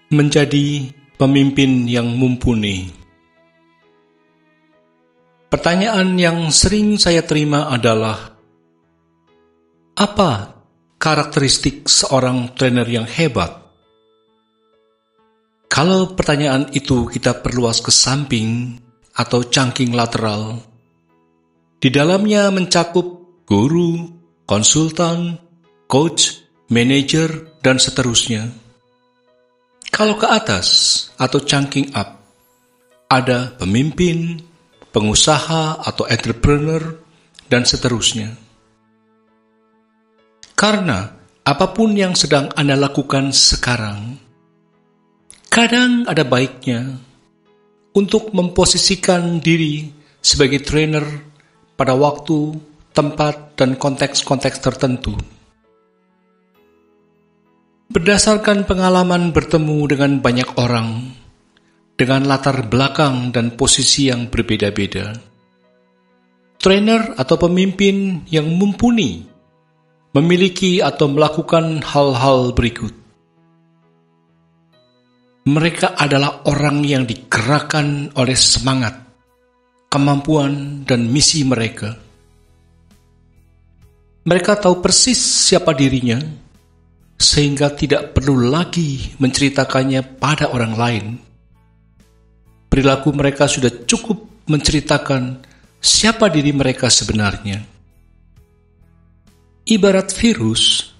Menjadi pemimpin yang mumpuni. Pertanyaan yang sering saya terima adalah, apa karakteristik seorang trainer yang hebat? Kalau pertanyaan itu kita perluas ke samping atau cangking lateral, di dalamnya mencakup guru, konsultan, coach, manajer, dan seterusnya. Kalau ke atas atau cangking up, ada pemimpin, pengusaha atau entrepreneur, dan seterusnya. Karena apapun yang sedang Anda lakukan sekarang, kadang ada baiknya untuk memposisikan diri sebagai trainer pada waktu, tempat, dan konteks-konteks tertentu. Berdasarkan pengalaman bertemu dengan banyak orang, dengan latar belakang dan posisi yang berbeda-beda, trainer atau pemimpin yang mumpuni memiliki atau melakukan hal-hal berikut. Mereka adalah orang yang digerakkan oleh semangat, kemampuan, dan misi mereka. Mereka tahu persis siapa dirinya, sehingga tidak perlu lagi menceritakannya pada orang lain. Perilaku mereka sudah cukup menceritakan siapa diri mereka sebenarnya. Ibarat virus,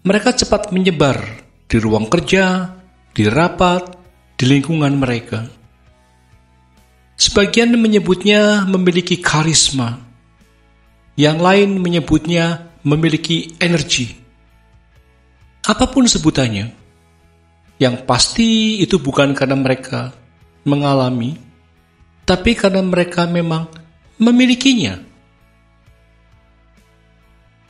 mereka cepat menyebar di ruang kerja, di rapat, di lingkungan mereka. Sebagian menyebutnya memiliki karisma, yang lain menyebutnya memiliki energi. Apapun sebutannya, yang pasti itu bukan karena mereka mengalami, tapi karena mereka memang memilikinya.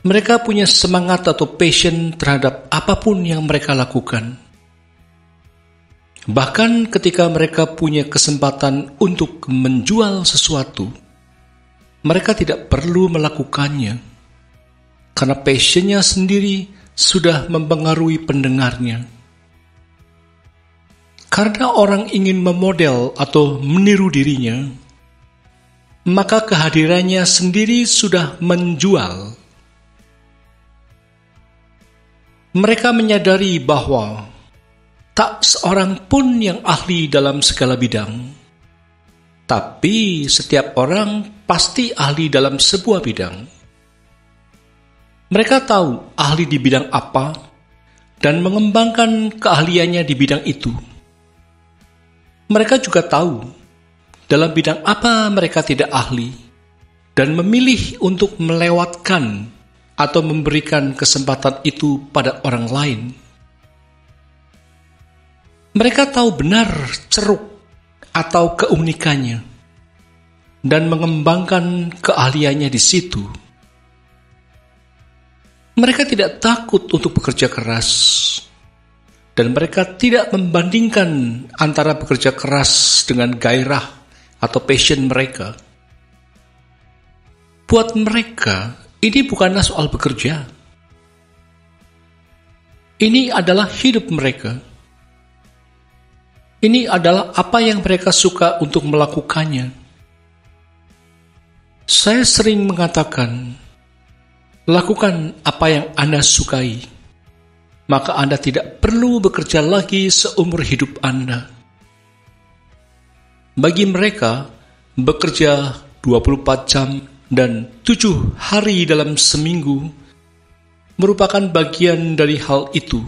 Mereka punya semangat atau passion terhadap apapun yang mereka lakukan. Bahkan ketika mereka punya kesempatan untuk menjual sesuatu, mereka tidak perlu melakukannya, karena passionnya sendiri sudah mempengaruhi pendengarnya. Karena orang ingin memodel atau meniru dirinya, maka kehadirannya sendiri sudah menjual. Mereka menyadari bahwa tak seorang pun yang ahli dalam segala bidang, tapi setiap orang pasti ahli dalam sebuah bidang. Mereka tahu ahli di bidang apa dan mengembangkan keahliannya di bidang itu. Mereka juga tahu dalam bidang apa mereka tidak ahli dan memilih untuk melewatkan atau memberikan kesempatan itu pada orang lain. Mereka tahu benar ceruk atau keunikannya dan mengembangkan keahliannya di situ. Mereka tidak takut untuk bekerja keras, dan mereka tidak membandingkan antara bekerja keras dengan gairah atau passion mereka. Buat mereka, ini bukanlah soal bekerja. Ini adalah hidup mereka. Ini adalah apa yang mereka suka untuk melakukannya. Saya sering mengatakan, lakukan apa yang Anda sukai, maka Anda tidak perlu bekerja lagi seumur hidup Anda. Bagi mereka, bekerja 24 jam dan 7 hari dalam seminggu merupakan bagian dari hal itu.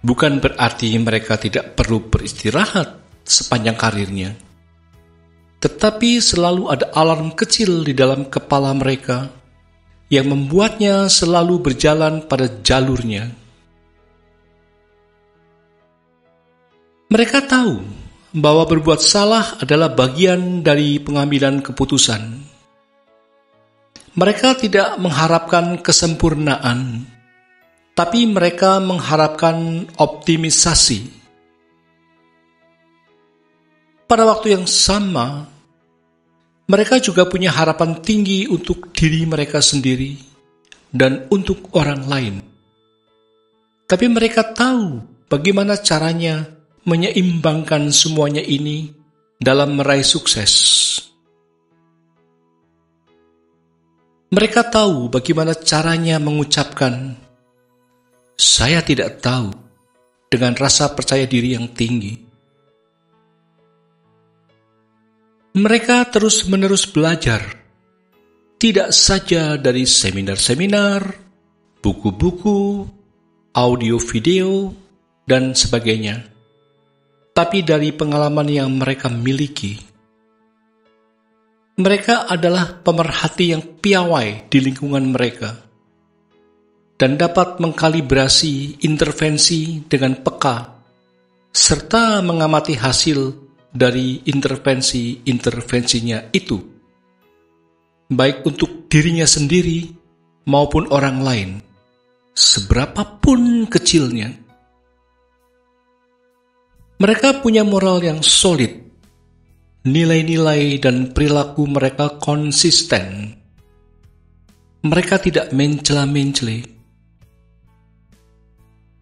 Bukan berarti mereka tidak perlu beristirahat sepanjang karirnya, tetapi selalu ada alarm kecil di dalam kepala mereka yang membuatnya selalu berjalan pada jalurnya. Mereka tahu bahwa berbuat salah adalah bagian dari pengambilan keputusan. Mereka tidak mengharapkan kesempurnaan, tapi mereka mengharapkan optimisasi. Pada waktu yang sama, mereka juga punya harapan tinggi untuk diri mereka sendiri dan untuk orang lain. Tapi mereka tahu bagaimana caranya menyeimbangkan semuanya ini dalam meraih sukses. Mereka tahu bagaimana caranya mengucapkan, "Saya tidak tahu," dengan rasa percaya diri yang tinggi. Mereka terus-menerus belajar, tidak saja dari seminar-seminar, buku-buku, audio-video, dan sebagainya, tapi dari pengalaman yang mereka miliki. Mereka adalah pemerhati yang piawai di lingkungan mereka dan dapat mengkalibrasi intervensi dengan peka serta mengamati hasil dari intervensinya itu, baik untuk dirinya sendiri maupun orang lain, seberapapun kecilnya. Mereka punya moral yang solid, nilai-nilai dan perilaku mereka konsisten. Mereka tidak mencela-mencela.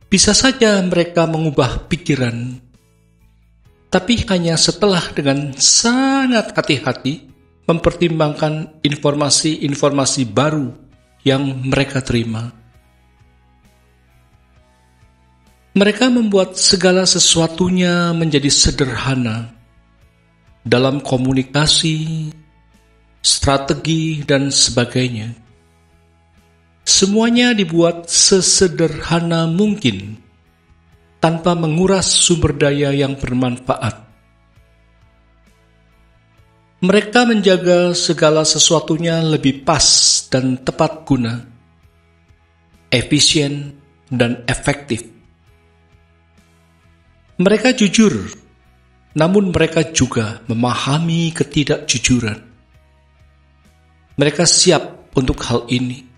Bisa saja mereka mengubah pikiran, tapi hanya setelah dengan sangat hati-hati mempertimbangkan informasi-informasi baru yang mereka terima. Mereka membuat segala sesuatunya menjadi sederhana dalam komunikasi, strategi, dan sebagainya. Semuanya dibuat sesederhana mungkin, tanpa menguras sumber daya yang bermanfaat. Mereka menjaga segala sesuatunya lebih pas dan tepat guna, efisien dan efektif. Mereka jujur, namun mereka juga memahami ketidakjujuran. Mereka siap untuk hal ini.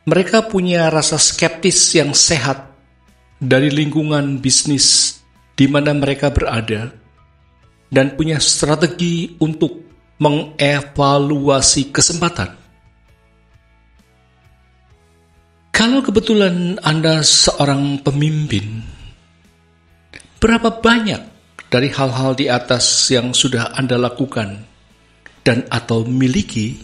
Mereka punya rasa skeptis yang sehat dari lingkungan bisnis di mana mereka berada, dan punya strategi untuk mengevaluasi kesempatan. Kalau kebetulan Anda seorang pemimpin, berapa banyak dari hal-hal di atas yang sudah Anda lakukan dan atau miliki